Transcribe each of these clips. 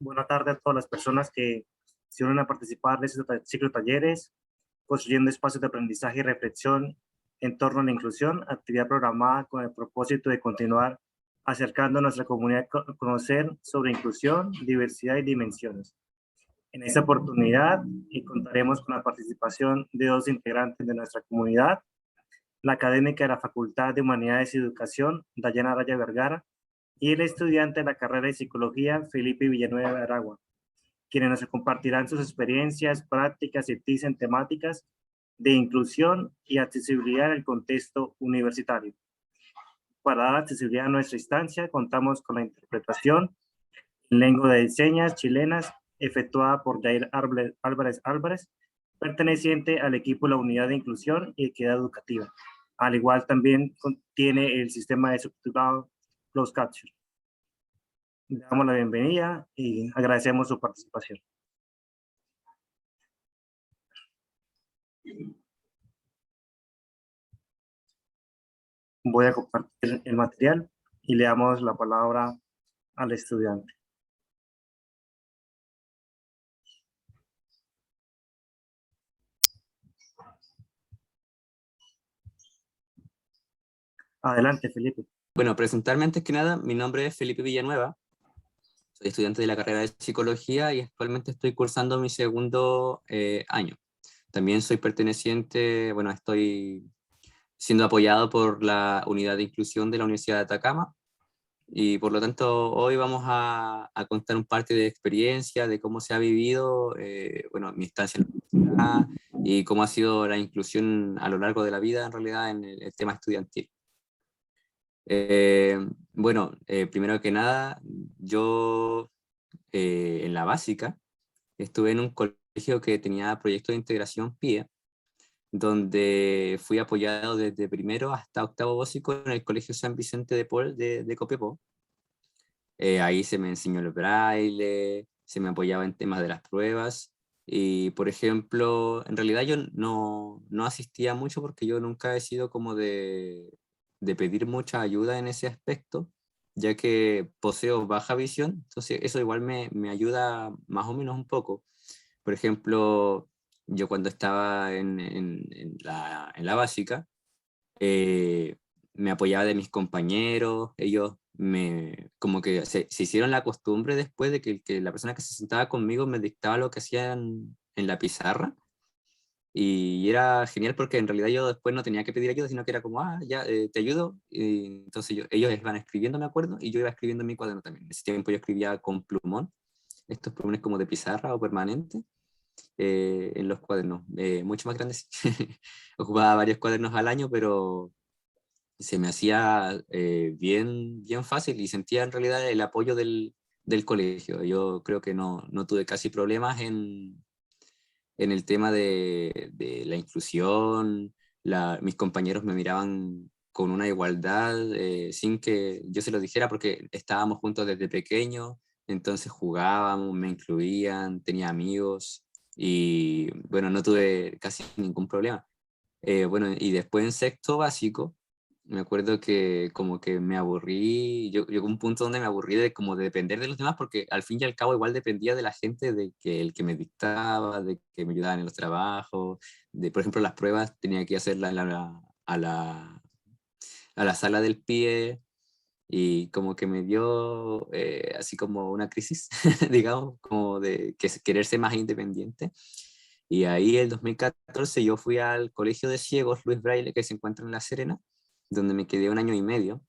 Buenas tardes a todas las personas que se unen a participar de este ciclo de talleres, construyendo espacios de aprendizaje y reflexión en torno a la inclusión, actividad programada con el propósito de continuar acercando a nuestra comunidad a conocer sobre inclusión, diversidad y dimensiones. En esta oportunidad contaremos con la participación de dos integrantes de nuestra comunidad, la académica de la Facultad de Humanidades y Educación, Dayana Araya Vergara, y el estudiante de la carrera de Psicología, Felipe Villanueva de Aragua, quienes nos compartirán sus experiencias, prácticas y tips en temáticas de inclusión y accesibilidad en el contexto universitario. Para dar accesibilidad a nuestra instancia, contamos con la interpretación en lengua de señas chilenas efectuada por Jair Álvarez, perteneciente al equipo de la Unidad de Inclusión y Equidad Educativa. Al igual también contiene el sistema de subtitulado Closed Caption. Le damos la bienvenida y agradecemos su participación. Voy a compartir el material y le damos la palabra al estudiante. Adelante, Felipe. Bueno, presentarme antes que nada, mi nombre es Felipe Villanueva, soy estudiante de la carrera de Psicología y actualmente estoy cursando mi segundo año. También soy perteneciente, bueno, estoy siendo apoyado por la Unidad de Inclusión de la Universidad de Atacama y por lo tanto hoy vamos a contar un parte de experiencia, de cómo se ha vivido, bueno, mi estancia en la universidad y cómo ha sido la inclusión a lo largo de la vida en realidad en el tema estudiantil. Bueno, primero que nada, yo en la básica estuve en un colegio que tenía proyecto de integración PIE, donde fui apoyado desde primero hasta octavo básico en el Colegio San Vicente de Paul de Copiapó. Ahí se me enseñó el braille, se me apoyaba en temas de las pruebas, y por ejemplo, en realidad yo no asistía mucho porque yo nunca he sido como de pedir mucha ayuda en ese aspecto, ya que poseo baja visión, entonces eso igual me ayuda más o menos un poco. Por ejemplo, yo cuando estaba en la básica, me apoyaba de mis compañeros, ellos como que se hicieron la costumbre después de que la persona que se sentaba conmigo me dictaba lo que hacían en la pizarra, y era genial porque en realidad yo después no tenía que pedir ayuda, sino que era como, ya, te ayudo, y entonces ellos iban escribiendo, me acuerdo, y yo iba escribiendo en mi cuaderno también. En ese tiempo yo escribía con plumón, estos plumones como de pizarra o permanente, en los cuadernos, mucho más grandes. Ocupaba varios cuadernos al año, pero se me hacía bien fácil y sentía en realidad el apoyo del colegio. Yo creo que no tuve casi problemas en el tema de la inclusión. Mis compañeros me miraban con una igualdad, sin que yo se lo dijera, porque estábamos juntos desde pequeño, entonces jugábamos, me incluían, tenía amigos y bueno, no tuve casi ningún problema. Bueno, y después en sexto básico, me acuerdo que como que me aburrí, yo llegó un punto donde me aburrí de como de depender de los demás, porque al fin y al cabo igual dependía de la gente, de que el que me dictaba, de que me ayudaban en los trabajos, de por ejemplo las pruebas tenía que hacerlas a la sala del pie, y como que me dio así como una crisis, digamos, como de querer ser más independiente. Y ahí el 2014 yo fui al Colegio de Ciegos Luis Braille, que se encuentra en La Serena, donde me quedé un año y medio,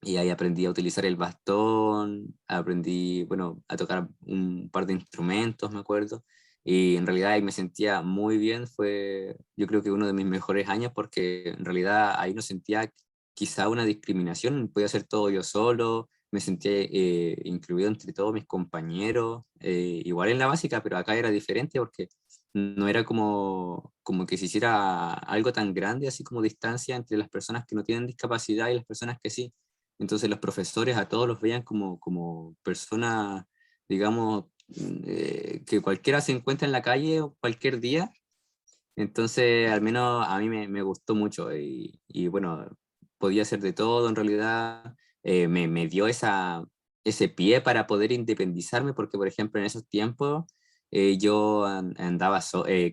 y ahí aprendí a utilizar el bastón, aprendí, bueno, a tocar un par de instrumentos, me acuerdo, y en realidad ahí me sentía muy bien. Fue, yo creo que uno de mis mejores años, porque en realidad ahí no sentía quizá una discriminación, podía hacer todo yo solo, me sentía incluido entre todos mis compañeros, igual en la básica, pero acá era diferente porque no era como que se hiciera algo tan grande, así como distancia entre las personas que no tienen discapacidad y las personas que sí. Entonces los profesores a todos los veían como personas, digamos, que cualquiera se encuentra en la calle o cualquier día. Entonces al menos a mí me gustó mucho, y bueno, podía hacer de todo en realidad. Me dio ese pie para poder independizarme, porque por ejemplo en esos tiempos yo andaba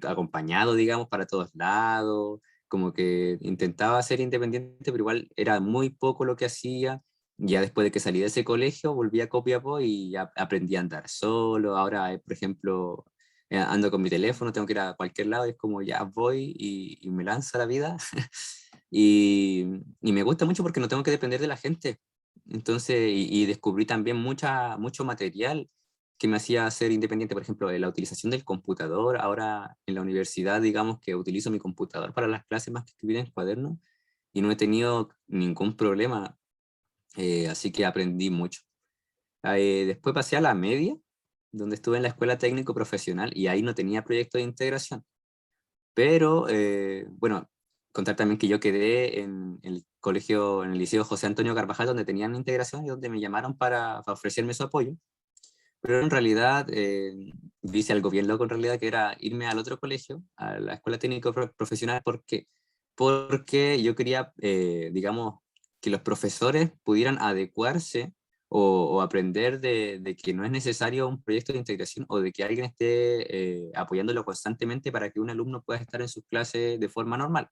acompañado, digamos, para todos lados, como que intentaba ser independiente, pero igual era muy poco lo que hacía. Ya después de que salí de ese colegio, volví a Copiapó y ya aprendí a andar solo. Ahora, por ejemplo, ando con mi teléfono, tengo que ir a cualquier lado, y es como ya voy y me lanzo a la vida. Y me gusta mucho porque no tengo que depender de la gente. Entonces, y descubrí también mucho material que me hacía ser independiente, por ejemplo, la utilización del computador. Ahora en la universidad, digamos que utilizo mi computador para las clases más que escribir en cuaderno y no he tenido ningún problema, así que aprendí mucho. Después pasé a la media, donde estuve en la escuela técnico profesional y ahí no tenía proyecto de integración. Pero, bueno, contar también que yo quedé en el colegio, en el Liceo José Antonio Carvajal, donde tenían integración y donde me llamaron para ofrecerme su apoyo. Pero en realidad, hice algo bien loco en realidad, que era irme al otro colegio, a la Escuela Técnico Profesional, porque yo quería, digamos, que los profesores pudieran adecuarse o aprender de que no es necesario un proyecto de integración o de que alguien esté apoyándolo constantemente para que un alumno pueda estar en sus clases de forma normal.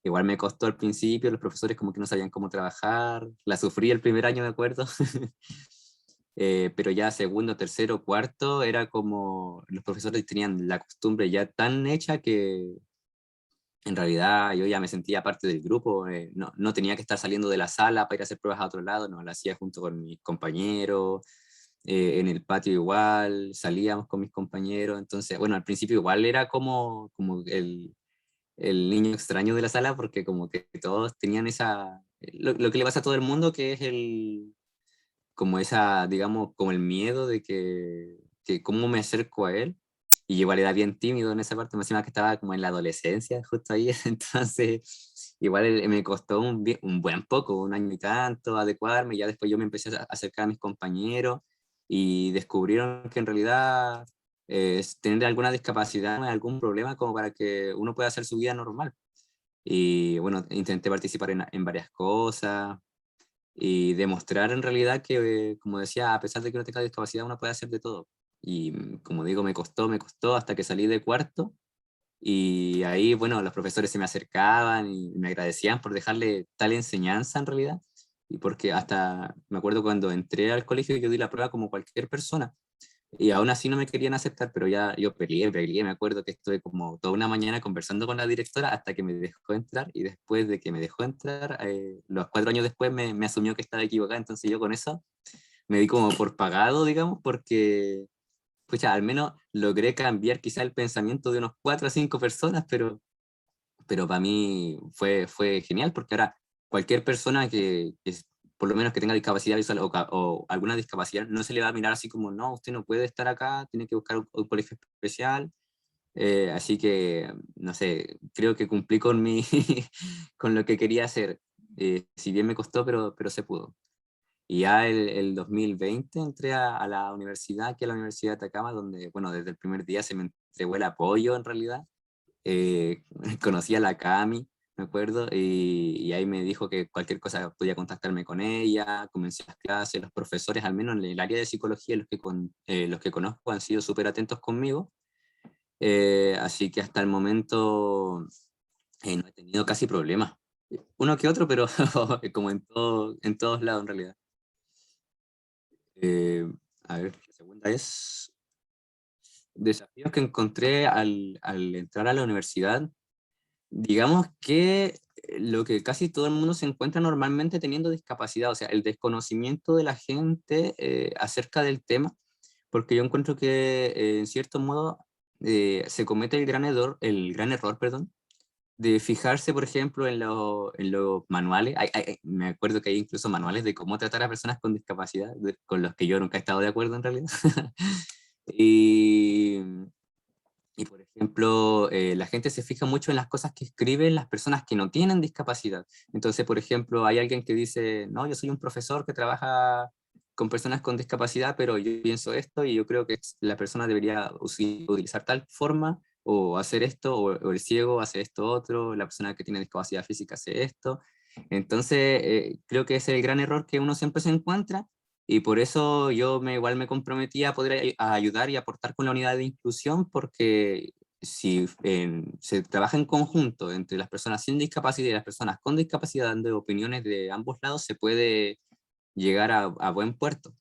Igual me costó al principio, los profesores como que no sabían cómo trabajar, la sufrí el primer año, de acuerdo. Pero ya segundo, tercero, cuarto, era como los profesores tenían la costumbre ya tan hecha que en realidad yo ya me sentía parte del grupo, no tenía que estar saliendo de la sala para ir a hacer pruebas a otro lado, no, lo hacía junto con mis compañeros, en el patio igual, salíamos con mis compañeros, entonces, bueno, al principio igual era como el niño extraño de la sala, porque como que todos tenían lo que le pasa a todo el mundo, que es como esa, digamos, como el miedo de que cómo me acerco a él. Y igual era bien tímido en esa parte, me encima que estaba como en la adolescencia, justo ahí, entonces igual me costó un buen poco, un año y tanto adecuarme, ya después yo me empecé a acercar a mis compañeros y descubrieron que en realidad tener alguna discapacidad, algún problema como para que uno pueda hacer su vida normal. Y bueno, intenté participar en varias cosas, y demostrar en realidad que, como decía, a pesar de que no tenga discapacidad, uno puede hacer de todo. Y como digo, me costó hasta que salí de cuarto y ahí, bueno, los profesores se me acercaban y me agradecían por dejarle tal enseñanza en realidad. Y porque hasta me acuerdo cuando entré al colegio yo di la prueba como cualquier persona y aún así no me querían aceptar, pero ya yo peleé, me acuerdo que estuve como toda una mañana conversando con la directora hasta que me dejó entrar, y después de que me dejó entrar, los 4 años después me asumió que estaba equivocada, entonces yo con eso me di como por pagado, digamos, porque, pucha, al menos logré cambiar quizá el pensamiento de unos 4 o 5 personas, pero para mí fue genial, porque ahora cualquier persona que por lo menos que tenga discapacidad visual o alguna discapacidad, no se le va a mirar así como, no, usted no puede estar acá, tiene que buscar un colegio especial. Así que, no sé, creo que cumplí con con lo que quería hacer. Si bien me costó, pero se pudo. Y ya el 2020 entré a la universidad, aquí a la Universidad de Atacama, donde, bueno, desde el primer día se me entregó el apoyo en realidad. eh, Conocí a la Cami, me acuerdo, y ahí me dijo que cualquier cosa podía contactarme con ella, comencé las clases, los profesores, al menos en el área de psicología, los que conozco han sido súper atentos conmigo, así que hasta el momento no he tenido casi problemas. Uno que otro, pero como en todos lados en realidad. Eh, a ver, la segunda es desafíos que encontré al entrar a la universidad. Digamos que lo que casi todo el mundo se encuentra normalmente teniendo discapacidad, o sea, el desconocimiento de la gente acerca del tema, porque yo encuentro que en cierto modo se comete el gran error, perdón, de fijarse, por ejemplo, en los manuales. Me acuerdo que hay incluso manuales de cómo tratar a personas con discapacidad, con los que yo nunca he estado de acuerdo en realidad. Y, y por ejemplo, la gente se fija mucho en las cosas que escriben las personas que no tienen discapacidad. Entonces, por ejemplo, hay alguien que dice, no, yo soy un profesor que trabaja con personas con discapacidad, pero yo pienso esto y yo creo que la persona debería utilizar tal forma o hacer esto, o el ciego hace esto otro, la persona que tiene discapacidad física hace esto. Entonces, creo que ese es el gran error que uno siempre se encuentra, y por eso yo igual me comprometí a poder a ayudar y aportar con la unidad de inclusión, porque si se trabaja en conjunto entre las personas sin discapacidad y las personas con discapacidad, dando opiniones de ambos lados, se puede llegar a buen puerto.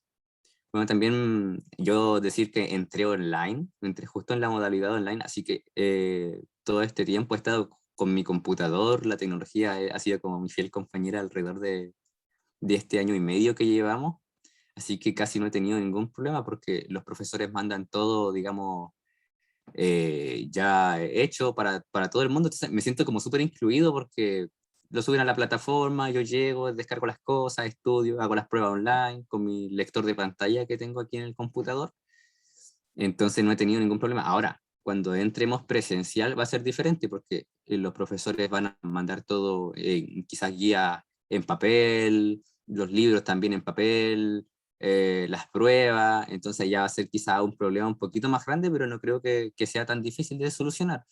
Bueno, también yo decir que entré online, entré justo en la modalidad online, así que todo este tiempo he estado con mi computador, la tecnología ha sido como mi fiel compañera alrededor de este año y medio que llevamos, así que casi no he tenido ningún problema porque los profesores mandan todo, digamos, ya hecho para todo el mundo. Entonces me siento como súper incluido porque lo suben a la plataforma, yo llego, descargo las cosas, estudio, hago las pruebas online con mi lector de pantalla que tengo aquí en el computador. Entonces no he tenido ningún problema. Ahora, cuando entremos presencial va a ser diferente porque los profesores van a mandar todo, quizás guía en papel, los libros también en papel, las pruebas, entonces ya va a ser quizás un problema un poquito más grande, pero no creo que sea tan difícil de solucionar.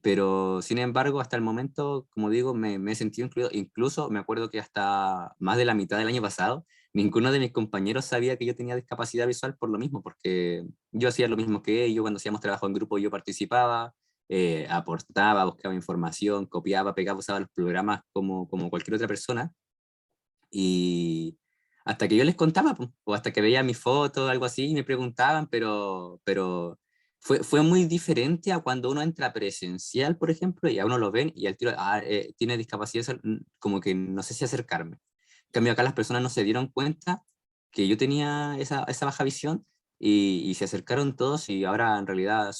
Pero sin embargo, hasta el momento, como digo, me he sentido incluido. Incluso me acuerdo que hasta más de la mitad del año pasado, ninguno de mis compañeros sabía que yo tenía discapacidad visual por lo mismo, porque yo hacía lo mismo que ellos, cuando hacíamos trabajo en grupo yo participaba, aportaba, buscaba información, copiaba, pegaba, usaba los programas como cualquier otra persona. Y hasta que yo les contaba, po, o hasta que veía mi foto, algo así, y me preguntaban, pero fue muy diferente a cuando uno entra presencial, por ejemplo, y a uno lo ven y al tiro, tiene discapacidad, como que no sé si acercarme. En cambio, acá las personas no se dieron cuenta que yo tenía esa baja visión y se acercaron todos y ahora en realidad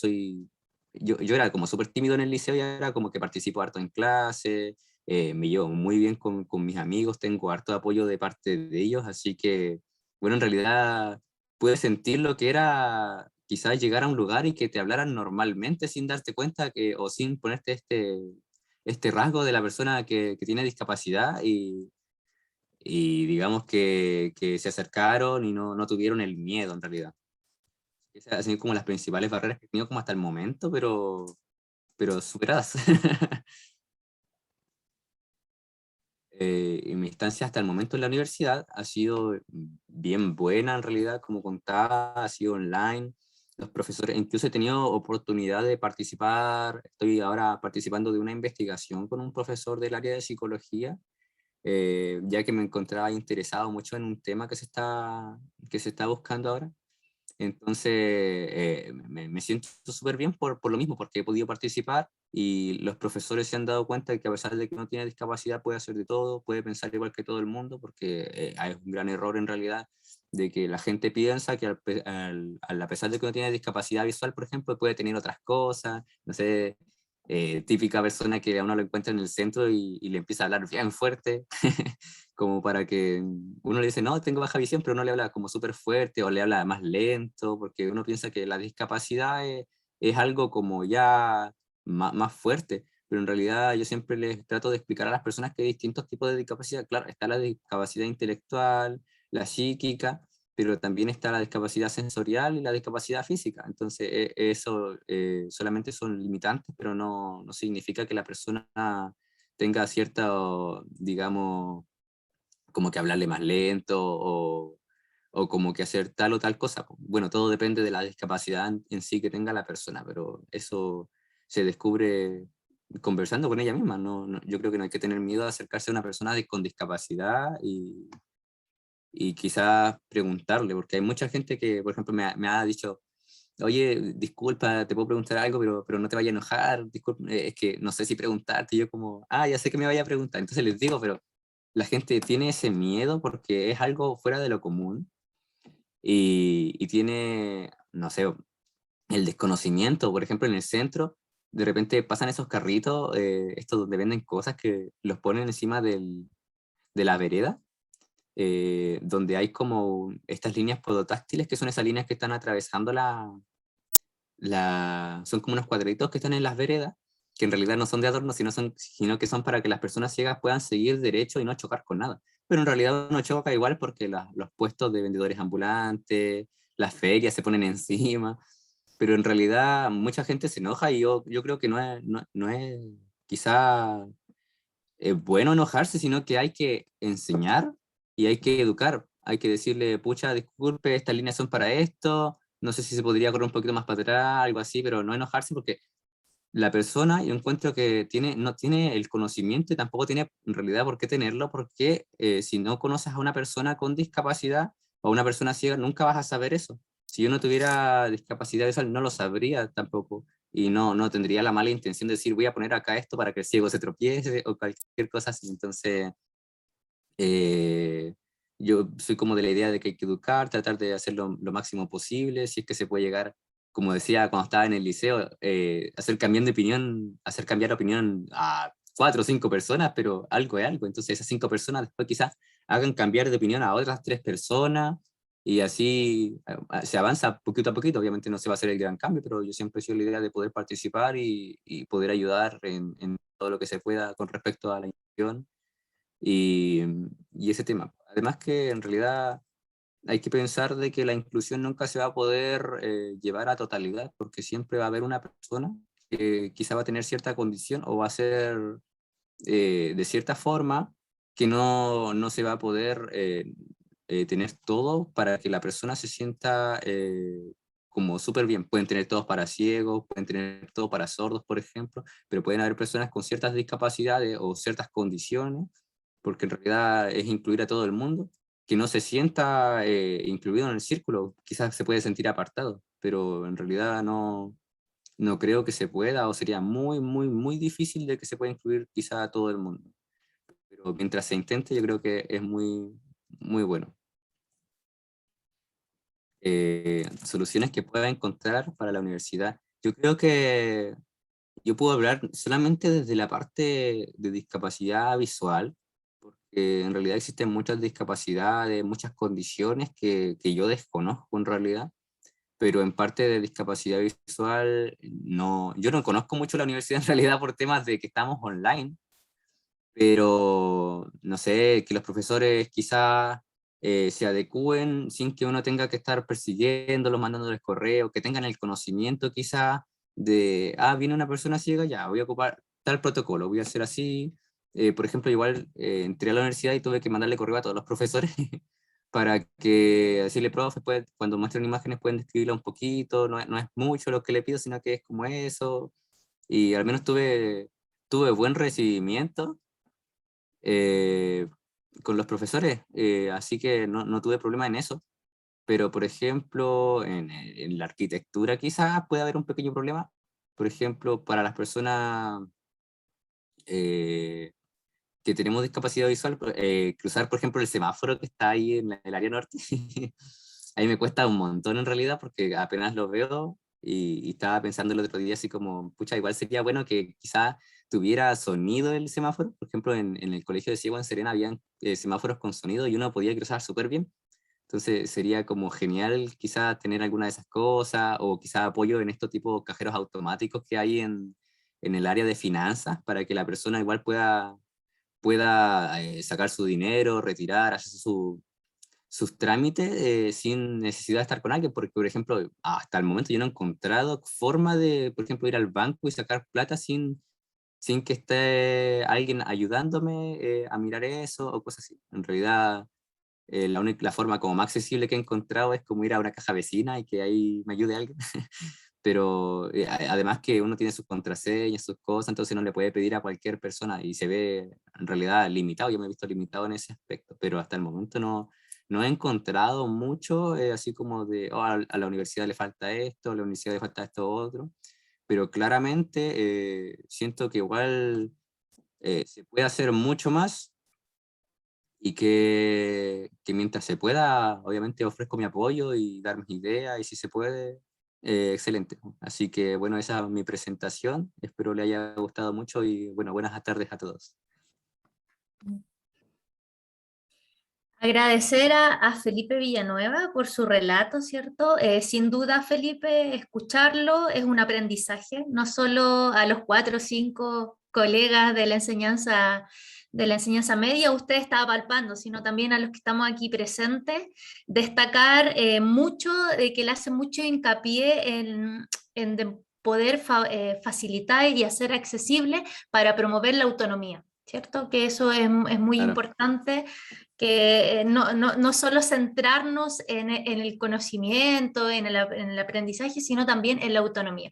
yo era como súper tímido en el liceo y ahora como que participo harto en clase, me llevo muy bien con mis amigos, tengo harto apoyo de parte de ellos, así que, bueno, en realidad pude sentir lo que era quizás llegar a un lugar y que te hablaran normalmente sin darte cuenta o sin ponerte este rasgo de la persona que tiene discapacidad y digamos que se acercaron y no tuvieron el miedo en realidad. Esas han sido como las principales barreras que he tenido como hasta el momento, pero superadas. Y mi estancia hasta el momento en la universidad ha sido bien buena en realidad, como contaba, ha sido online. Los profesores, incluso he tenido oportunidad de participar, estoy ahora participando de una investigación con un profesor del área de psicología, ya que me encontraba interesado mucho en un tema que se está buscando ahora. Entonces, me siento súper bien por lo mismo, porque he podido participar y los profesores se han dado cuenta de que a pesar de que no tiene discapacidad puede hacer de todo, puede pensar igual que todo el mundo, porque hay un gran error en realidad de que la gente piensa que a pesar de que no tiene discapacidad visual, por ejemplo, puede tener otras cosas, no sé, típica persona que a uno lo encuentra en el centro y le empieza a hablar bien fuerte, como para que uno le dice, no, tengo baja visión, pero no le habla como súper fuerte o le habla más lento, porque uno piensa que la discapacidad es algo como ya más fuerte, pero en realidad yo siempre les trato de explicar a las personas que hay distintos tipos de discapacidad. Claro, está la discapacidad intelectual, la psíquica, pero también está la discapacidad sensorial y la discapacidad física. Entonces, eso solamente son limitantes, pero no significa que la persona tenga cierta, digamos, como que hablarle más lento o como que hacer tal o tal cosa. Bueno, todo depende de la discapacidad en sí que tenga la persona, pero eso se descubre conversando con ella misma. Yo creo que no hay que tener miedo a acercarse a una persona con discapacidad y quizás preguntarle, porque hay mucha gente que, por ejemplo, me ha dicho, oye, disculpa, te puedo preguntar algo, pero no te vaya a enojar, disculpa, es que no sé si preguntarte, y yo como, ya sé que me vaya a preguntar, entonces les digo, pero la gente tiene ese miedo porque es algo fuera de lo común y tiene, no sé, el desconocimiento, por ejemplo, en el centro, de repente pasan esos carritos, estos donde venden cosas que los ponen encima de la vereda, donde hay como estas líneas podotáctiles, que son esas líneas que están atravesando son como unos cuadritos que están en las veredas, que en realidad no son de adorno, sino que son para que las personas ciegas puedan seguir derecho y no chocar con nada. Pero en realidad uno choca igual porque los puestos de vendedores ambulantes, las ferias se ponen encima, pero en realidad mucha gente se enoja y yo creo que no es quizá bueno enojarse, sino que hay que enseñar y hay que educar hay que decirle, pucha, disculpe, estas líneas son para esto, no sé si se podría correr un poquito más para atrás, algo así, pero no enojarse porque la persona, yo encuentro que no tiene el conocimiento y tampoco tiene en realidad por qué tenerlo, porque si no conoces a una persona con discapacidad o a una persona ciega, nunca vas a saber eso. Si yo no tuviera discapacidad visual, no lo sabría tampoco. Y no tendría la mala intención de decir, voy a poner acá esto para que el ciego se tropiece o cualquier cosa así. Entonces, eh, yo soy como de la idea de que hay que educar, tratar de hacerlo lo máximo posible, si es que se puede llegar, como decía cuando estaba en el liceo, hacer cambiar de opinión a 4 o 5 personas, pero algo es algo. Entonces esas 5 personas después quizás hagan cambiar de opinión a otras 3 personas y así se avanza poquito a poquito. Obviamente no se va a hacer el gran cambio, pero yo siempre he sido la idea de poder participar y poder ayudar en todo lo que se pueda con respecto a la inclusión y, y ese tema. Además que en realidad hay que pensar de que la inclusión nunca se va a poder llevar a totalidad, porque siempre va a haber una persona que quizá va a tener cierta condición o va a ser de cierta forma que no se va a poder tener todo para que la persona se sienta como súper bien. Pueden tener todos para ciegos, pueden tener todo para sordos, por ejemplo, pero pueden haber personas con ciertas discapacidades o ciertas condiciones, porque en realidad es incluir a todo el mundo, que no se sienta incluido en el círculo, quizás se puede sentir apartado, pero en realidad no creo que se pueda, o sería muy, muy, muy difícil de que se pueda incluir quizá a todo el mundo. Pero mientras se intente, yo creo que es muy, muy bueno. Soluciones que pueda encontrar para la universidad. Yo creo que yo puedo hablar solamente desde la parte de discapacidad visual, porque en realidad existen muchas discapacidades, muchas condiciones que yo desconozco en realidad, pero en parte de discapacidad visual, no, yo no conozco mucho la universidad en realidad por temas de que estamos online, pero no sé, que los profesores quizás se adecúen sin que uno tenga que estar persiguiéndolos, mandándoles correo, que tengan el conocimiento quizás de, viene una persona ciega, ya, voy a ocupar tal protocolo, voy a hacer así. Por ejemplo, igual entré a la universidad y tuve que mandarle correo a todos los profesores para que decirle, profe, cuando muestren imágenes pueden describirla un poquito, no es mucho lo que le pido, sino que es como eso. Y al menos tuve buen recibimiento eh, con los profesores, así que no tuve problema en eso. Pero, por ejemplo, en la arquitectura quizás puede haber un pequeño problema. Por ejemplo, para las personas eh, que tenemos discapacidad visual, cruzar, por ejemplo, el semáforo que está ahí en el área norte, ahí me cuesta un montón en realidad porque apenas lo veo y estaba pensando el otro día así como, pucha, igual sería bueno que quizá tuviera sonido el semáforo. Por ejemplo, en el colegio de ciego en Serena habían semáforos con sonido y uno podía cruzar súper bien. Entonces sería como genial quizá tener alguna de esas cosas o quizá apoyo en estos tipos de cajeros automáticos que hay en el área de finanzas para que la persona igual pueda sacar su dinero, retirar, hacer sus trámites sin necesidad de estar con alguien, porque por ejemplo, hasta el momento yo no he encontrado forma de, por ejemplo, ir al banco y sacar plata sin que esté alguien ayudándome a mirar eso o cosas así. En realidad, la forma como más accesible que he encontrado es como ir a una caja vecina y que ahí me ayude alguien. Pero además que uno tiene sus contraseñas, sus cosas, entonces no le puede pedir a cualquier persona y se ve en realidad limitado. Yo me he visto limitado en ese aspecto, pero hasta el momento no he encontrado mucho, así como de, a la universidad le falta esto, a la universidad le falta esto otro, pero claramente siento que igual se puede hacer mucho más y que mientras se pueda, obviamente ofrezco mi apoyo y dar mis ideas y si se puede, excelente. Así que bueno, esa es mi presentación. Espero le haya gustado mucho y bueno, buenas tardes a todos. Agradecer a Felipe Villanueva por su relato, ¿cierto? Sin duda, Felipe, escucharlo es un aprendizaje, no solo a los 4 o 5 colegas de la enseñanza media usted está palpando, sino también a los que estamos aquí presentes, destacar mucho, que le hace mucho hincapié en de poder facilitar y hacer accesible para promover la autonomía, ¿cierto? Que eso es muy Claro. importante que no solo centrarnos en el conocimiento, en el aprendizaje, sino también en la autonomía.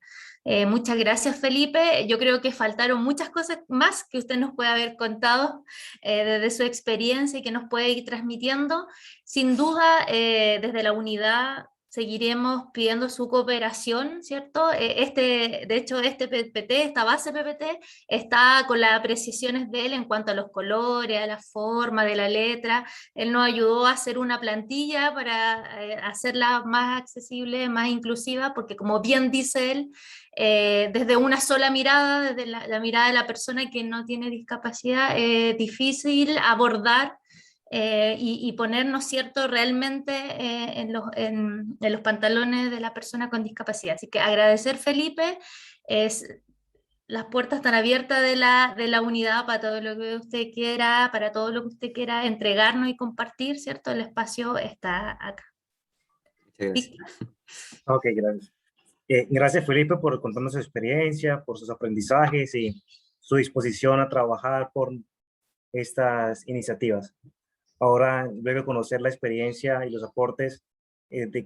Muchas gracias, Felipe. Yo creo que faltaron muchas cosas más que usted nos puede haber contado desde su experiencia y que nos puede ir transmitiendo. Sin duda, desde la unidad seguiremos pidiendo su cooperación, ¿cierto? De hecho, este PPT, esta base PPT, está con las apreciaciones de él en cuanto a los colores, a la forma de la letra. Él nos ayudó a hacer una plantilla para hacerla más accesible, más inclusiva, porque como bien dice él, desde una sola mirada, desde la mirada de la persona que no tiene discapacidad, es difícil abordar y ponernos, ¿cierto?, realmente en los pantalones de la persona con discapacidad. Así que agradecer, Felipe, las puertas están abiertas de la unidad para todo lo que usted quiera, para todo lo que usted quiera entregarnos y compartir, ¿cierto? El espacio está acá. Muchas gracias. Ok, gracias. Gracias, Felipe, por contarnos su experiencia, por sus aprendizajes y su disposición a trabajar por estas iniciativas. Ahora, luego de conocer la experiencia y los aportes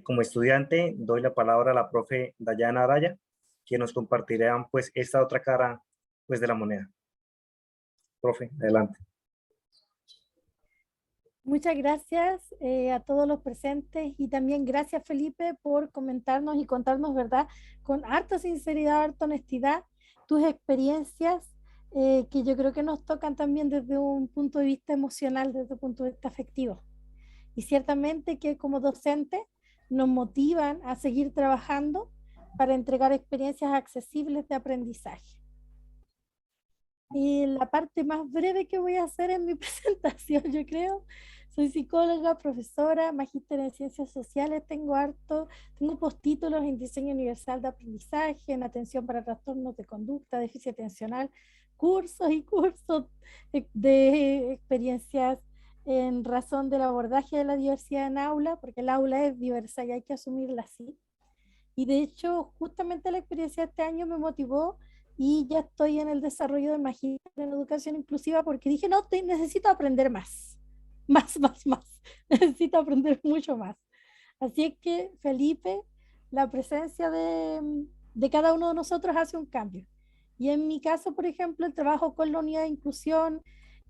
como estudiante, doy la palabra a la profe Dayana Araya, que nos compartirá pues esta otra cara pues de la moneda. Profe, adelante. Muchas gracias a todos los presentes y también gracias, Felipe, por comentarnos y contarnos, ¿verdad?, con harta sinceridad, harta honestidad, tus experiencias que yo creo que nos tocan también desde un punto de vista emocional, desde un punto de vista afectivo. Y ciertamente que como docentes nos motivan a seguir trabajando para entregar experiencias accesibles de aprendizaje. Y la parte más breve que voy a hacer en mi presentación, yo creo, soy psicóloga, profesora, magíster en ciencias sociales, tengo postítulos en diseño universal de aprendizaje, en atención para trastornos de conducta, déficit atencional, cursos y cursos de experiencias en razón del abordaje de la diversidad en aula, porque el aula es diversa y hay que asumirla así. Y de hecho, justamente la experiencia de este año me motivó y ya estoy en el desarrollo de magíster en educación inclusiva porque dije, no, necesito aprender más. Más. Necesito aprender mucho más. Así es que, Felipe, la presencia de cada uno de nosotros hace un cambio. Y en mi caso, por ejemplo, el trabajo con la unidad de inclusión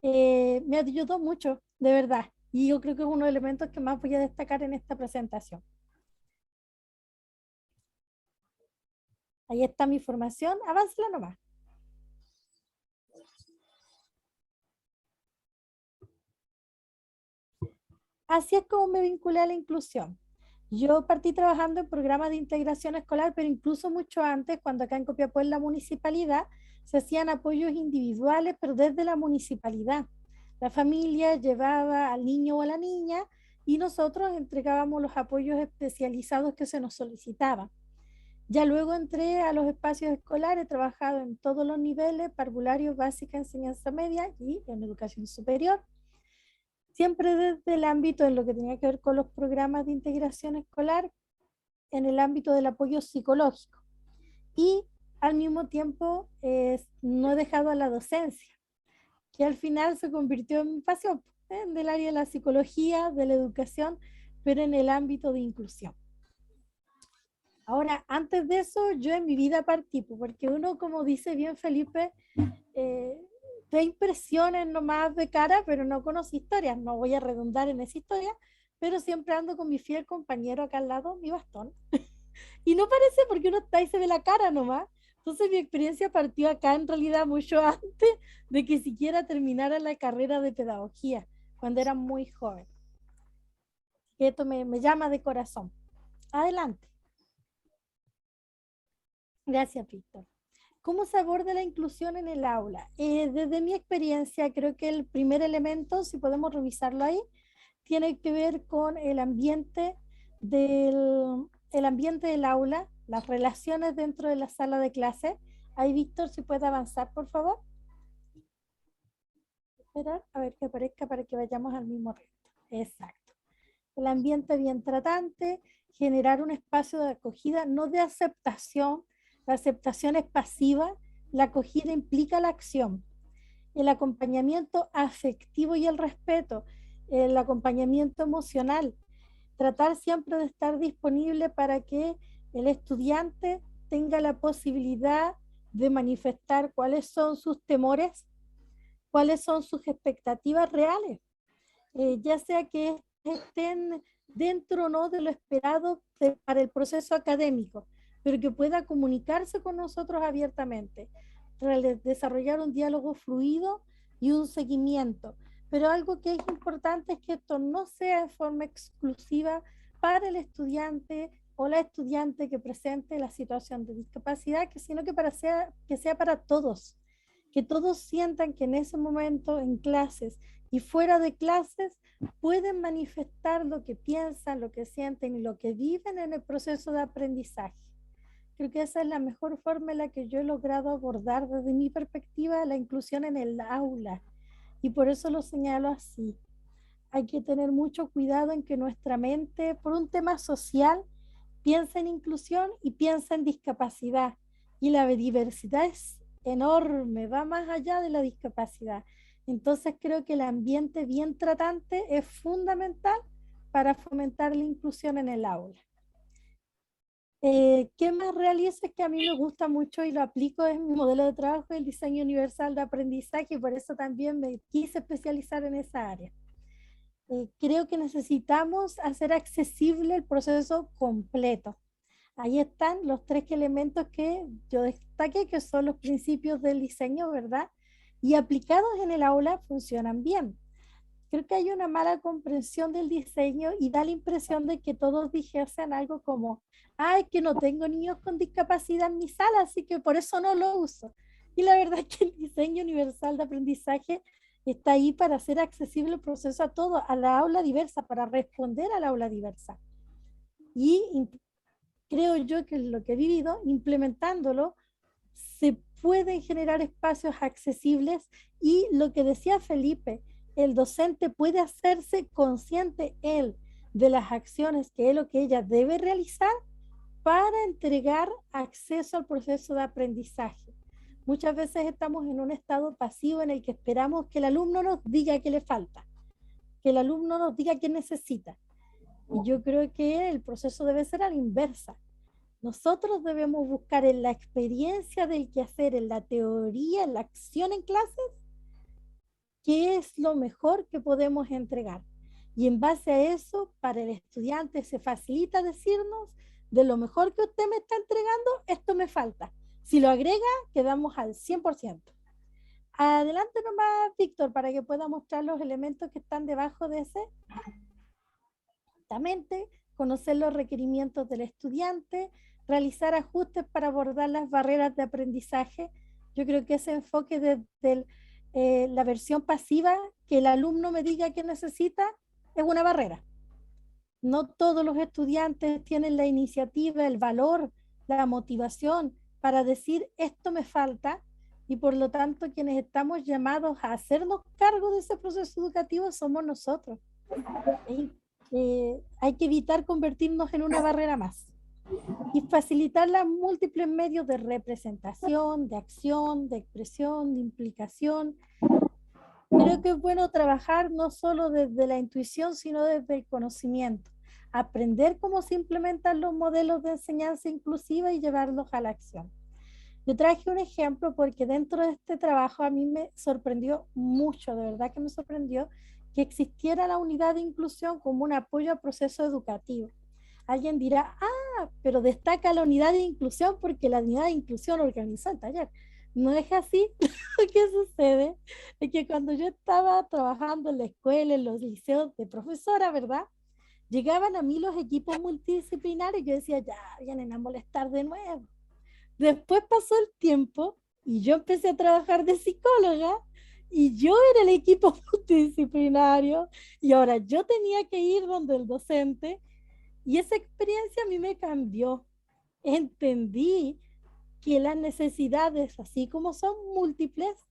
me ayudó mucho, de verdad. Y yo creo que es uno de los elementos que más voy a destacar en esta presentación. Ahí está mi formación, aváncela nomás. Así es como me vinculé a la inclusión. Yo partí trabajando en programas de integración escolar, pero incluso mucho antes, cuando acá en Copiapó, en la municipalidad, se hacían apoyos individuales, pero desde la municipalidad. La familia llevaba al niño o a la niña y nosotros entregábamos los apoyos especializados que se nos solicitaban. Ya luego entré a los espacios escolares, he trabajado en todos los niveles, parvulario, básica, enseñanza media y en educación superior. Siempre desde el ámbito de lo que tenía que ver con los programas de integración escolar, en el ámbito del apoyo psicológico. Y al mismo tiempo no he dejado a la docencia, que al final se convirtió en mi pasión, en el área de la psicología, de la educación, pero en el ámbito de inclusión. Ahora, antes de eso, yo en mi vida partí, porque uno, como dice bien Felipe, ve impresiones nomás de cara, pero no conoce historias. No voy a redundar en esa historia, pero siempre ando con mi fiel compañero acá al lado, mi bastón. Y no parece porque uno está ahí se ve la cara nomás. Entonces mi experiencia partió acá en realidad mucho antes de que siquiera terminara la carrera de pedagogía, cuando era muy joven. Esto me llama de corazón. Adelante. Gracias, Víctor. ¿Cómo se aborda la inclusión en el aula? Desde mi experiencia, creo que el primer elemento, si podemos revisarlo ahí, tiene que ver con el ambiente del aula, las relaciones dentro de la sala de clase. Ahí, Víctor, si puede avanzar, por favor. Esperar a ver que aparezca para que vayamos al mismo ritmo. Exacto. El ambiente bien tratante, generar un espacio de acogida, no de aceptación. La aceptación es pasiva, la acogida implica la acción. El acompañamiento afectivo y el respeto. el acompañamiento emocional, tratar siempre de estar disponible para que el estudiante tenga la posibilidad de manifestar cuáles son sus temores, cuáles son sus expectativas reales, ya sea que estén dentro o no de lo esperado para el proceso académico, pero que pueda comunicarse con nosotros abiertamente, desarrollar un diálogo fluido y un seguimiento. Pero algo que es importante es que esto no sea de forma exclusiva para el estudiante o la estudiante que presente la situación de discapacidad, sino que sea para todos, que todos sientan que en ese momento en clases y fuera de clases pueden manifestar lo que piensan, lo que sienten y lo que viven en el proceso de aprendizaje. Creo que esa es la mejor forma en la que yo he logrado abordar desde mi perspectiva la inclusión en el aula, y por eso lo señalo así. Hay que tener mucho cuidado en que nuestra mente, por un tema social, piensa en inclusión y piensa en discapacidad, y la diversidad es enorme, va más allá de la discapacidad. Entonces creo que el ambiente bien tratante es fundamental para fomentar la inclusión en el aula. ¿Qué más realizo? Es que a mí me gusta mucho y lo aplico en mi modelo de trabajo, el diseño universal de aprendizaje, y por eso también me quise especializar en esa área. Creo que necesitamos hacer accesible el proceso completo. Ahí están los 3 elementos que yo destaqué, que son los principios del diseño, ¿verdad? Y aplicados en el aula funcionan bien. Creo que hay una mala comprensión del diseño y da la impresión de que todos dijesen algo como, ay, que no tengo niños con discapacidad en mi sala, así que por eso no lo uso. Y la verdad es que el diseño universal de aprendizaje está ahí para hacer accesible el proceso a todo, a la aula diversa, para responder a la aula diversa. Y creo yo que lo que he vivido, implementándolo, se pueden generar espacios accesibles, y lo que decía Felipe, el docente puede hacerse consciente él de las acciones que él o que ella debe realizar para entregar acceso al proceso de aprendizaje. Muchas veces estamos en un estado pasivo en el que esperamos que el alumno nos diga qué le falta, que el alumno nos diga qué necesita. Y yo creo que el proceso debe ser a la inversa. Nosotros debemos buscar en la experiencia del quehacer, en la teoría, en la acción en clases, qué es lo mejor que podemos entregar. Y en base a eso, para el estudiante se facilita decirnos, de lo mejor que usted me está entregando, esto me falta. Si lo agrega, quedamos al 100%. Adelante nomás, Víctor, para que pueda mostrar los elementos que están debajo de ese. Exactamente, conocer los requerimientos del estudiante, realizar ajustes para abordar las barreras de aprendizaje. Yo creo que ese enfoque desde la versión pasiva, que el alumno me diga qué necesita, es una barrera. No todos los estudiantes tienen la iniciativa, el valor, la motivación para decir esto me falta, y por lo tanto quienes estamos llamados a hacernos cargo de ese proceso educativo somos nosotros. Hay que evitar convertirnos en una barrera más y facilitar los múltiples medios de representación, de acción, de expresión, de implicación. Creo que es bueno trabajar no solo desde la intuición, sino desde el conocimiento. Aprender cómo se implementan los modelos de enseñanza inclusiva y llevarlos a la acción. Yo traje un ejemplo porque dentro de este trabajo a mí me sorprendió mucho, de verdad que me sorprendió, que existiera la unidad de inclusión como un apoyo al proceso educativo. Alguien dirá, pero destaca la unidad de inclusión porque la unidad de inclusión organizó el taller. No es así. Lo que sucede es que cuando yo estaba trabajando en la escuela, en los liceos de profesora, ¿verdad? Llegaban a mí los equipos multidisciplinarios y yo decía, ya vienen a molestar de nuevo. Después pasó el tiempo y yo empecé a trabajar de psicóloga y yo era el equipo multidisciplinario y ahora yo tenía que ir donde el docente, y esa experiencia a mí me cambió. Entendí que las necesidades, así como son múltiples,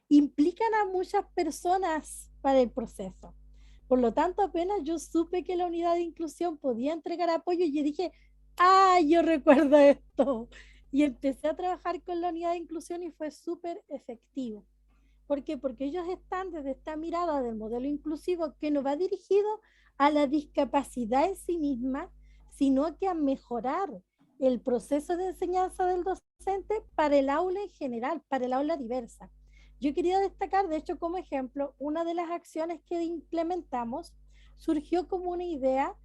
implican a muchas personas para el proceso. Por lo tanto, apenas yo supe que la unidad de inclusión podía entregar apoyo, yo dije, yo recuerdo esto. Y empecé a trabajar con la unidad de inclusión y fue súper efectivo. ¿Por qué? Porque ellos están desde esta mirada del modelo inclusivo que no va dirigido a la discapacidad en sí misma, sino que a mejorar el proceso de enseñanza del docente para el aula en general, para el aula diversa. Yo quería destacar, de hecho, como ejemplo, una de las acciones que implementamos surgió como una idea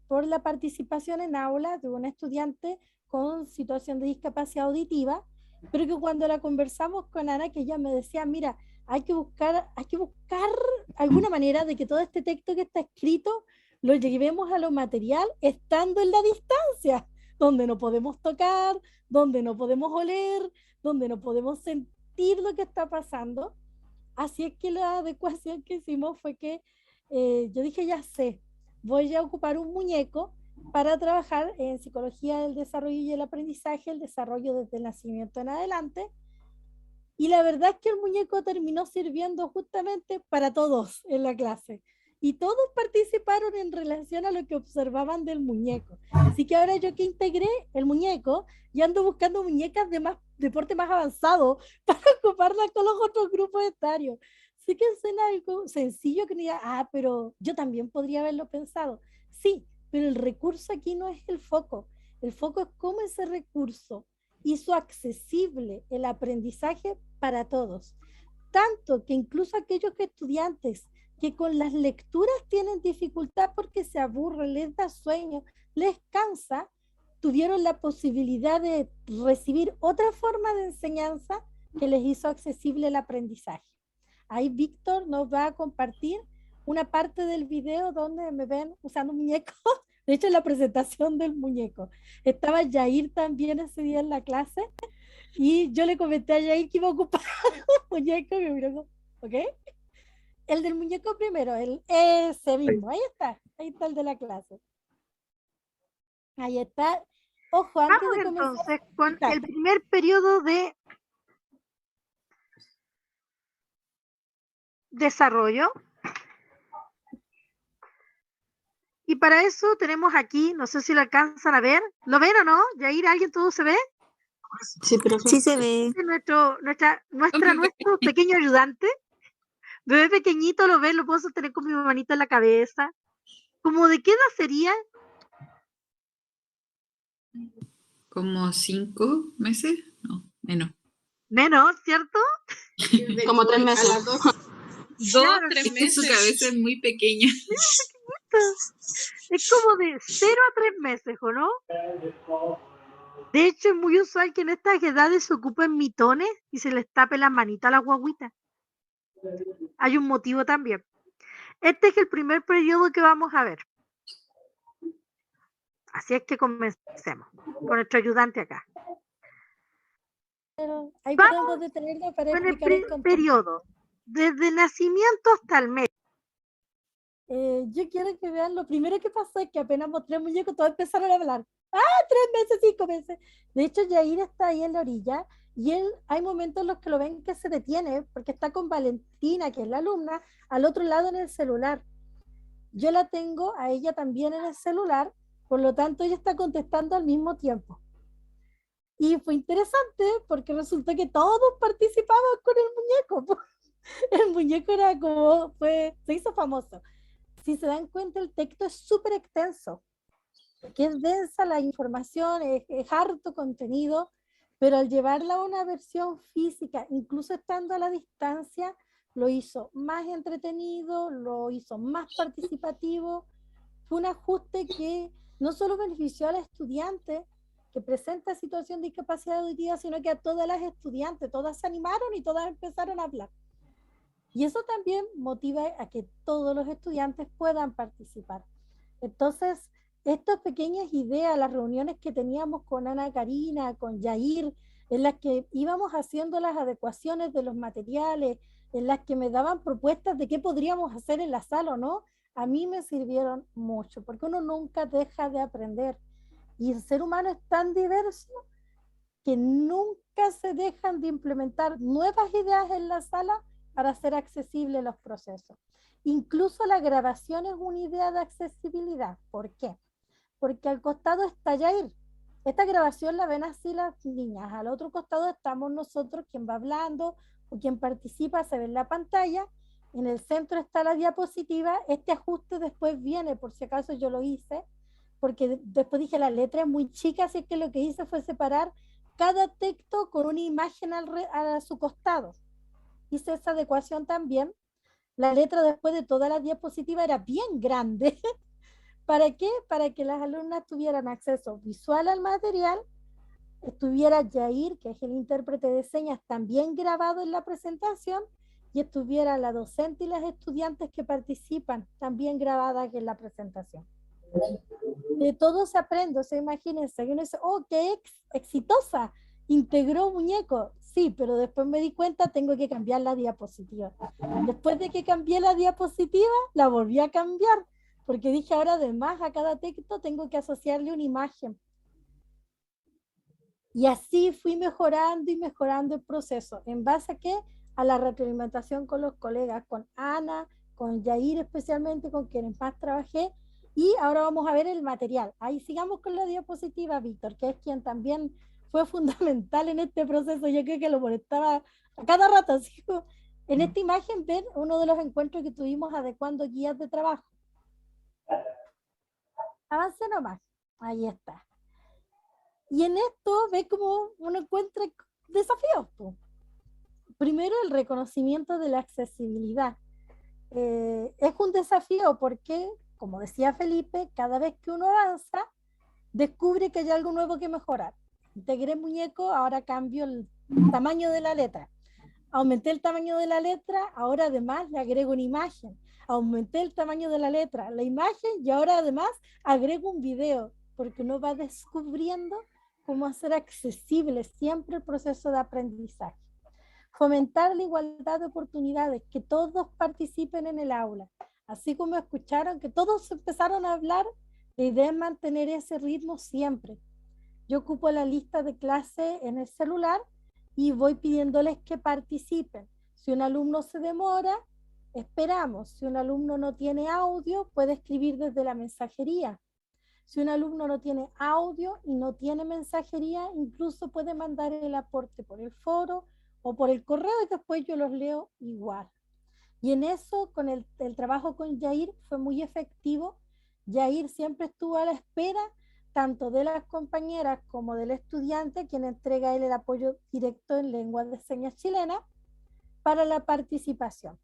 por la participación en aula de un estudiante con situación de discapacidad auditiva, pero que cuando la conversamos con Ana, que ella me decía, mira, hay que buscar alguna manera de que todo este texto que está escrito lo llevemos a lo material estando en la distancia, donde no podemos tocar, donde no podemos oler, donde no podemos sentir lo que está pasando. Así es que la adecuación que hicimos fue que yo dije, ya sé, voy a ocupar un muñeco para trabajar en psicología del desarrollo y el aprendizaje, el desarrollo desde el nacimiento en adelante. Y la verdad es que el muñeco terminó sirviendo justamente para todos en la clase. Y todos participaron en relación a lo que observaban del muñeco. Así que ahora yo que integré el muñeco y ando buscando muñecas de deporte más avanzado para ocuparlas con los otros grupos etarios. Sé que suena algo sencillo que diga, pero yo también podría haberlo pensado. Sí, pero el recurso aquí no es el foco. El foco es cómo ese recurso hizo accesible el aprendizaje para todos. Tanto que incluso aquellos estudiantes que con las lecturas tienen dificultad porque se aburren, les da sueño, les cansa, tuvieron la posibilidad de recibir otra forma de enseñanza que les hizo accesible el aprendizaje. Ahí Víctor nos va a compartir una parte del video donde me ven usando muñecos. De hecho, en la presentación del muñeco. Estaba Yair también ese día en la clase y yo le comenté a Yair que iba a ocupar un muñeco y me miró, ¿ok? El del muñeco primero, ese mismo, ahí está el de la clase. Ahí está. Ojo, antes Vamos de comenzar. Entonces con el primer periodo de desarrollo. Y para eso tenemos aquí, no sé si lo alcanzan a ver. ¿Lo ven o no? Yair, ¿alguien todo se ve? Sí, pero Sí se ve. Nuestro pequeño ayudante. Bebé pequeñito, lo ven, lo puedo sostener con mi manito en la cabeza. ¿Cómo de qué edad sería? como 5 meses, no, menos. Menos, ¿cierto? Como 3 meses. 2, 3 meses. Su cabeza es muy pequeña. Es como de 0 a 3 meses, ¿o no? De hecho, es muy usual que en estas edades se ocupen mitones y se les tape las manitas a la guaguita. Hay un motivo también. Este es el primer periodo que vamos a ver. Así es que comencemos con nuestro ayudante acá. Ahí podemos detenerlo para con explicar el el periodo, desde nacimiento hasta el mes. Yo quiero que vean, lo primero que pasó es que apenas mostré el muñeco, todos empezaron a hablar. 3 meses, 5 meses. De hecho, Yair está ahí en la orilla y él, hay momentos en los que lo ven que se detiene porque está con Valentina, que es la alumna, al otro lado en el celular. Yo la tengo a ella también en el celular, por lo tanto ella está contestando al mismo tiempo. Y fue interesante porque resultó que todos participaban con el muñeco. El muñeco era como, se hizo famoso. Si se dan cuenta, el texto es súper extenso, que es densa la información, es harto contenido, pero al llevarla a una versión física, incluso estando a la distancia, lo hizo más entretenido, lo hizo más participativo. Fue un ajuste que no solo benefició al estudiante que presenta situación de discapacidad auditiva, sino que a todas las estudiantes, todas se animaron y todas empezaron a hablar. Y eso también motiva a que todos los estudiantes puedan participar. Entonces, estas pequeñas ideas, las reuniones que teníamos con Ana Karina, con Yair, en las que íbamos haciendo las adecuaciones de los materiales, en las que me daban propuestas de qué podríamos hacer en la sala o no, a mí me sirvieron mucho, porque uno nunca deja de aprender. Y el ser humano es tan diverso que nunca se dejan de implementar nuevas ideas en la sala para hacer accesibles los procesos. Incluso la grabación es una idea de accesibilidad. ¿Por qué? Porque al costado está Yair. Esta grabación la ven así las niñas. Al otro costado estamos nosotros, quien va hablando, o quien participa se ve en la pantalla, en el centro está la diapositiva, este ajuste después viene, por si acaso yo lo hice, porque después dije la letra es muy chica, así que lo que hice fue separar cada texto con una imagen a su costado. Hice esa adecuación también. La letra después de toda la diapositiva era bien grande. ¿Para qué? Para que las alumnas tuvieran acceso visual al material, estuviera Yair, que es el intérprete de señas, también grabado en la presentación, y estuviera la docente y las estudiantes que participan también grabadas en la presentación. De todo se aprende, o sea, imagínense, uno dice, oh, qué exitosa, integró muñeco. Sí, pero después me di cuenta, tengo que cambiar la diapositiva. Después de que cambié la diapositiva, la volví a cambiar, porque dije, ahora además a cada texto tengo que asociarle una imagen. Y así fui mejorando y mejorando el proceso. ¿En base a qué? A la retroalimentación con los colegas, con Ana, con Yair especialmente, con quienes más trabajé. Y ahora vamos a ver el material. Ahí sigamos con la diapositiva, Víctor, que es quien también fue fundamental en este proceso. Yo creo que lo molestaba a cada rato. Así como, en esta imagen ven uno de los encuentros que tuvimos adecuando guías de trabajo. Avance nomás. Ahí está. Y en esto ve como uno encuentra desafíos. Pues. Primero, el reconocimiento de la accesibilidad. Es un desafío porque, como decía Felipe, cada vez que uno avanza, descubre que hay algo nuevo que mejorar. Integré muñeco, ahora cambio el tamaño de la letra. Aumenté el tamaño de la letra, ahora además le agrego una imagen. Aumenté el tamaño de la letra, la imagen, y ahora además agrego un video, porque uno va descubriendo cómo hacer accesible siempre el proceso de aprendizaje. Fomentar la igualdad de oportunidades, que todos participen en el aula. Así como escucharon que todos empezaron a hablar, la idea es mantener ese ritmo siempre. Yo ocupo la lista de clase en el celular y voy pidiéndoles que participen. Si un alumno se demora, esperamos. Si un alumno no tiene audio, puede escribir desde la mensajería. Si un alumno no tiene audio y no tiene mensajería, incluso puede mandar el aporte por el foro o por el correo y después yo los leo igual. Y en eso, con el trabajo con Yair fue muy efectivo. Yair siempre estuvo a la espera, tanto de las compañeras como del estudiante, quien entrega a él el apoyo directo en lengua de señas chilena para la participación.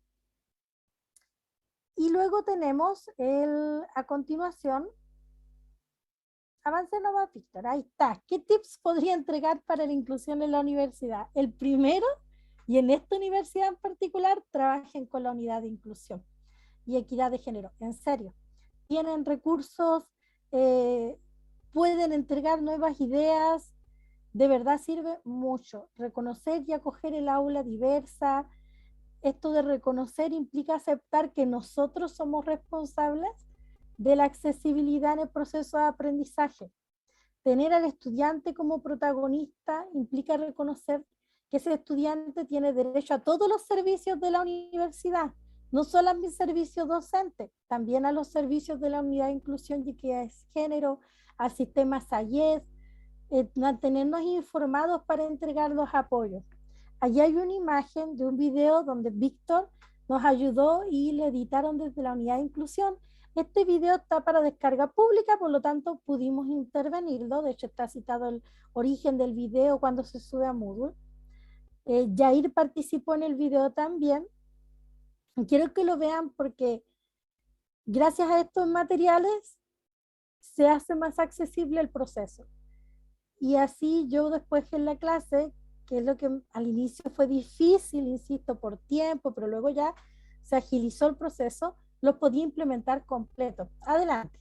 Y luego tenemos a continuación, avance nomás, Víctor, ahí está. ¿Qué tips podría entregar para la inclusión en la universidad? El primero, y en esta universidad en particular, trabajen con la unidad de inclusión y equidad de género. En serio, tienen recursos, pueden entregar nuevas ideas, de verdad sirve mucho. Reconocer y acoger el aula diversa. Esto de reconocer implica aceptar que nosotros somos responsables de la accesibilidad en el proceso de aprendizaje. Tener al estudiante como protagonista implica reconocer que ese estudiante tiene derecho a todos los servicios de la universidad, no solo a mis servicios docentes, también a los servicios de la unidad de inclusión y equidad de género, al sistema SAIES, mantenernos informados para entregar los apoyos. Allí hay una imagen de un video donde Víctor nos ayudó y lo editaron desde la unidad de inclusión. Este video está para descarga pública, por lo tanto pudimos intervenirlo. De hecho está citado el origen del video cuando se sube a Moodle. Yair participó en el video también. Quiero que lo vean porque gracias a estos materiales se hace más accesible el proceso. Y así yo después en la clase, que es lo que al inicio fue difícil, insisto, por tiempo, pero luego ya se agilizó el proceso, lo podía implementar completo. Adelante.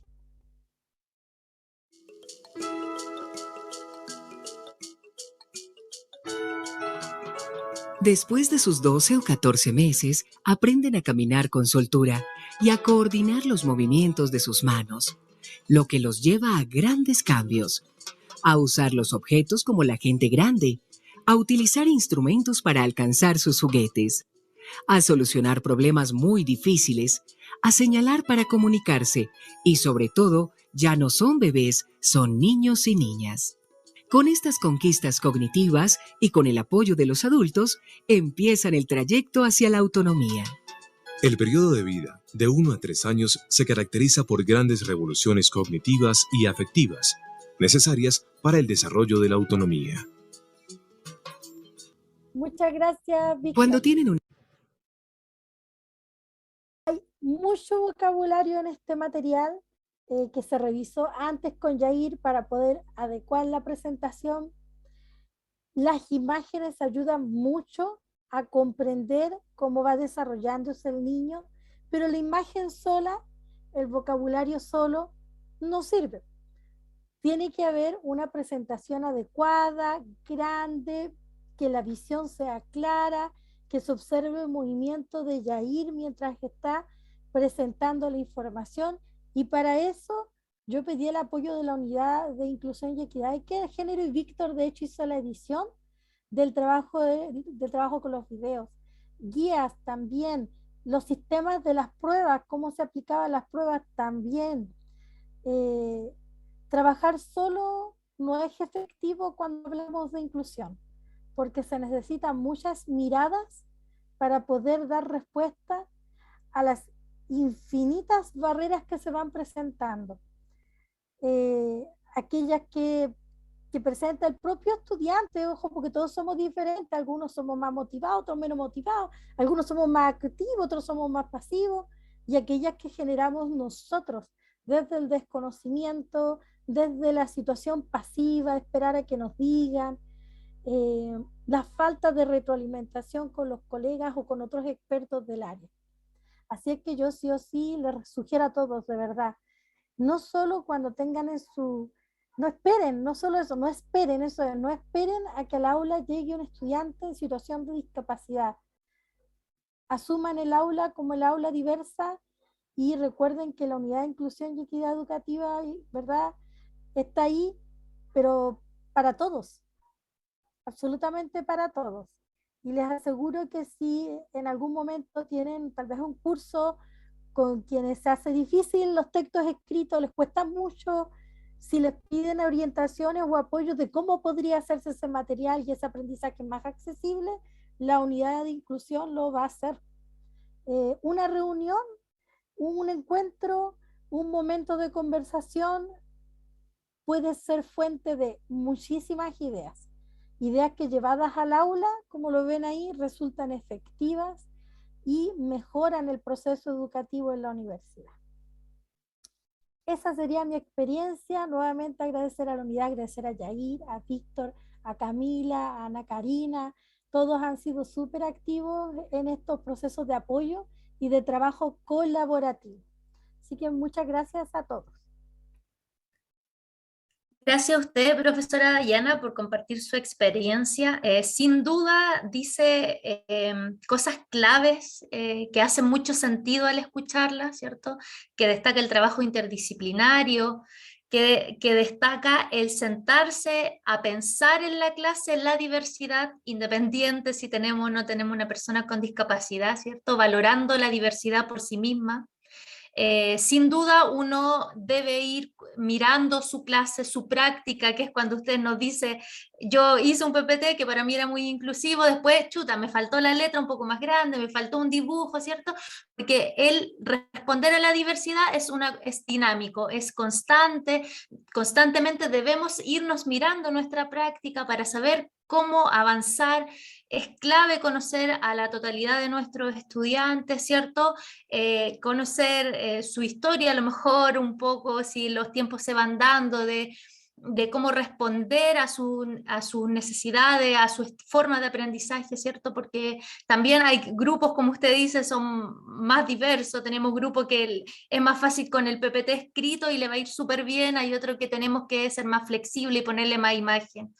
Después de sus 12 o 14 meses, aprenden a caminar con soltura y a coordinar los movimientos de sus manos, lo que los lleva a grandes cambios, a usar los objetos como la gente grande, a utilizar instrumentos para alcanzar sus juguetes, a solucionar problemas muy difíciles, a señalar para comunicarse y, sobre todo, ya no son bebés, son niños y niñas. Con estas conquistas cognitivas y con el apoyo de los adultos, empiezan el trayecto hacia la autonomía. El periodo de vida de 1 a 3 años se caracteriza por grandes revoluciones cognitivas y afectivas, necesarias para el desarrollo de la autonomía. Muchas gracias, Víctor. Cuando tienen un mucho vocabulario en este material que se revisó antes con Yair para poder adecuar la presentación. Las imágenes ayudan mucho a comprender cómo va desarrollándose el niño, pero la imagen sola, el vocabulario solo, no sirve. Tiene que haber una presentación adecuada, grande, que la visión sea clara, que se observe el movimiento de Yair mientras está presentando la información, y para eso yo pedí el apoyo de la Unidad de Inclusión y Equidad de Género, y Víctor de hecho hizo la edición del trabajo con los videos, guías también, los sistemas de las pruebas, cómo se aplicaban las pruebas también. Trabajar solo no es efectivo cuando hablamos de inclusión, porque se necesitan muchas miradas para poder dar respuesta a las infinitas barreras que se van presentando. Aquellas que presenta el propio estudiante, ojo, porque todos somos diferentes, algunos somos más motivados, otros menos motivados, algunos somos más activos, otros somos más pasivos, y aquellas que generamos nosotros, desde el desconocimiento, desde la situación pasiva, esperar a que nos digan, la falta de retroalimentación con los colegas o con otros expertos del área. Así es que yo sí o sí les sugiero a todos, de verdad, no solo cuando tengan en su... No esperen, no solo eso, no esperen a que al aula llegue un estudiante en situación de discapacidad. Asuman el aula como el aula diversa y recuerden que la Unidad de Inclusión y Equidad Educativa, ¿verdad?, está ahí, pero para todos, absolutamente para todos. Y les aseguro que si en algún momento tienen tal vez un curso con quienes se hace difícil los textos escritos, les cuesta mucho, si les piden orientaciones o apoyos de cómo podría hacerse ese material y ese aprendizaje más accesible, la Unidad de Inclusión lo va a hacer. Una reunión, un encuentro, un momento de conversación puede ser fuente de muchísimas ideas. Ideas que llevadas al aula, como lo ven ahí, resultan efectivas y mejoran el proceso educativo en la universidad. Esa sería mi experiencia. Nuevamente agradecer a la unidad, agradecer a Yair, a Víctor, a Camila, a Ana Karina. Todos han sido súper activos en estos procesos de apoyo y de trabajo colaborativo. Así que muchas gracias a todos. Gracias a usted, profesora Dayana, por compartir su experiencia. Sin duda dice cosas claves que hacen mucho sentido al escucharla, ¿cierto? Que destaca el trabajo interdisciplinario, que destaca el sentarse a pensar en la clase, en la diversidad, independiente si tenemos o no tenemos una persona con discapacidad, ¿cierto? Valorando la diversidad por sí misma. Sin duda uno debe ir mirando su clase, su práctica, que es cuando usted nos dice, yo hice un PPT que para mí era muy inclusivo, después, chuta, me faltó la letra un poco más grande, me faltó un dibujo, ¿cierto? Porque el responder a la diversidad es dinámico, es constante, constantemente debemos irnos mirando nuestra práctica para saber cómo avanzar. Es clave conocer a la totalidad de nuestros estudiantes, ¿cierto? Conocer su historia, a lo mejor un poco, si los tiempos se van dando, de cómo responder a sus necesidades, a su forma de aprendizaje, ¿cierto? Porque también hay grupos, como usted dice, son más diversos. Tenemos grupos que es más fácil con el PPT escrito y le va a ir súper bien, hay otro que tenemos que ser más flexible y ponerle más imagen.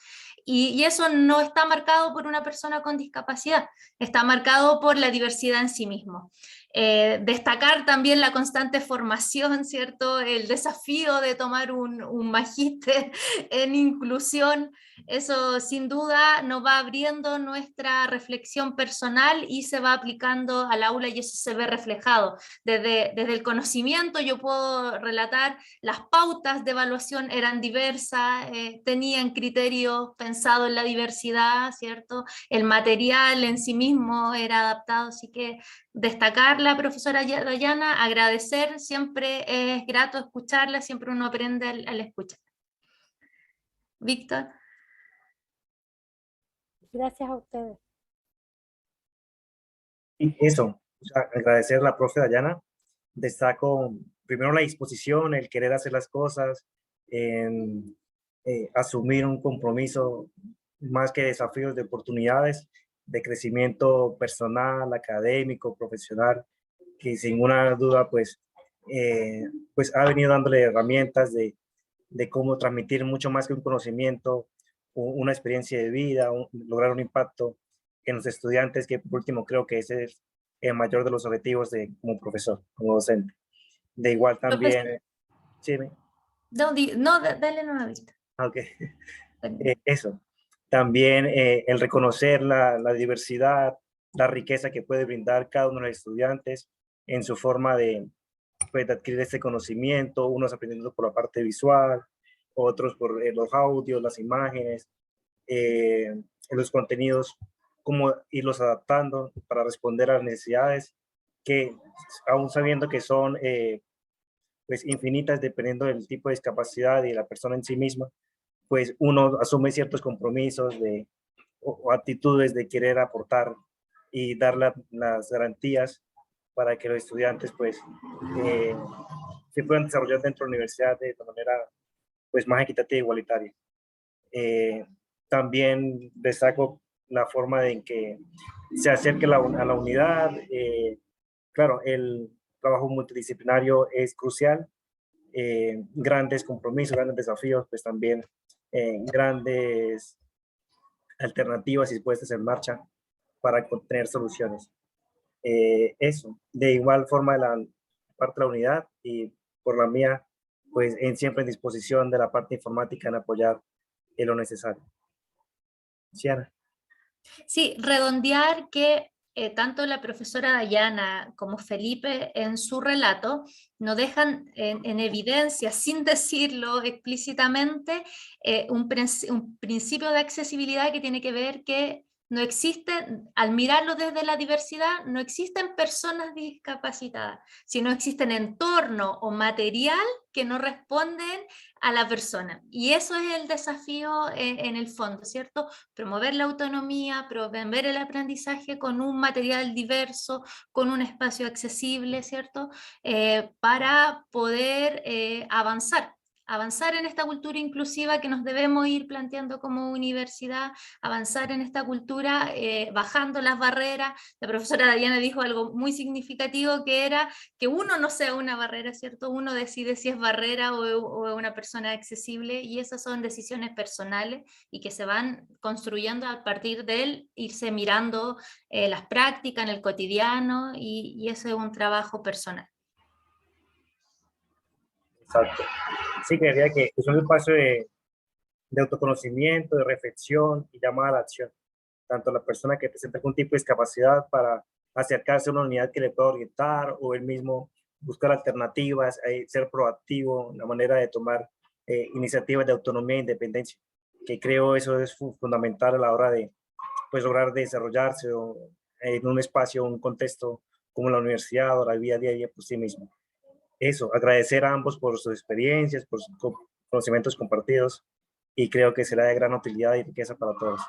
Y eso no está marcado por una persona con discapacidad, está marcado por la diversidad en sí mismo. Destacar también la constante formación, ¿cierto? El desafío de tomar un magíster en inclusión. Eso sin duda nos va abriendo nuestra reflexión personal y se va aplicando al aula, y eso se ve reflejado. Desde el conocimiento yo puedo relatar, las pautas de evaluación eran diversas, tenían criterios pensados en la diversidad, ¿cierto? El material en sí mismo era adaptado, así que destacar la profesora Dayana, agradecer, siempre es grato escucharla, siempre uno aprende al escuchar. Víctor. Gracias a ustedes. Y eso, o sea, agradecer a la profe Dayana. Destaco primero la disposición, el querer hacer las cosas, asumir un compromiso más que desafíos, de oportunidades de crecimiento personal, académico, profesional, que sin ninguna duda pues ha venido dándole herramientas de cómo transmitir mucho más que un conocimiento, una experiencia de vida, lograr un impacto en los estudiantes, que por último creo que ese es el mayor de los objetivos como profesor, como docente. De igual también... Sí, no, dale una vista. Ok. Eso. También el reconocer la diversidad, la riqueza que puede brindar cada uno de los estudiantes en su forma de adquirir este conocimiento, unos aprendiendo por la parte visual, otros por los audios, las imágenes, los contenidos, cómo irlos adaptando para responder a las necesidades que, aún sabiendo que son pues infinitas dependiendo del tipo de discapacidad y de la persona en sí misma, pues uno asume ciertos compromisos o actitudes de querer aportar y dar las garantías para que los estudiantes pues se puedan desarrollar dentro de la universidad de manera pues más equitativa e igualitaria. También destaco la forma en que se acerque a la unidad. Claro, el trabajo multidisciplinario es crucial. Grandes compromisos, grandes desafíos, pues también grandes alternativas y puestas en marcha para tener soluciones. Eso, de igual forma de la parte de la unidad y por la mía, pues siempre en disposición de la parte informática en apoyar en lo necesario. Ciara. Sí, redondear que tanto la profesora Dayana como Felipe en su relato nos dejan en evidencia, sin decirlo explícitamente, un principio de accesibilidad que tiene que ver que no existe, al mirarlo desde la diversidad, no existen personas discapacitadas, sino existen entorno o material que no responden a la persona. Y eso es el desafío en el fondo, ¿cierto? Promover la autonomía, promover el aprendizaje con un material diverso, con un espacio accesible, ¿cierto? Para poder avanzar en esta cultura inclusiva que nos debemos ir planteando como universidad, avanzar en esta cultura bajando las barreras. La profesora Dayana dijo algo muy significativo, que era que uno no sea una barrera, ¿cierto? Uno decide si es barrera o una persona accesible, y esas son decisiones personales y que se van construyendo a partir de él, irse mirando las prácticas en el cotidiano, y eso es un trabajo personal. Exacto. Sí, creería que es un espacio de autoconocimiento, de reflexión y llamada a la acción. Tanto la persona que presenta algún tipo de discapacidad para acercarse a una unidad que le pueda orientar, o él mismo buscar alternativas, ser proactivo, una manera de tomar iniciativas de autonomía e independencia, que creo eso es fundamental a la hora de pues, lograr desarrollarse en un espacio, un contexto como la universidad o la vida diaria por sí mismo. Eso, agradecer a ambos por sus experiencias, por sus conocimientos compartidos, y creo que será de gran utilidad y riqueza para todos.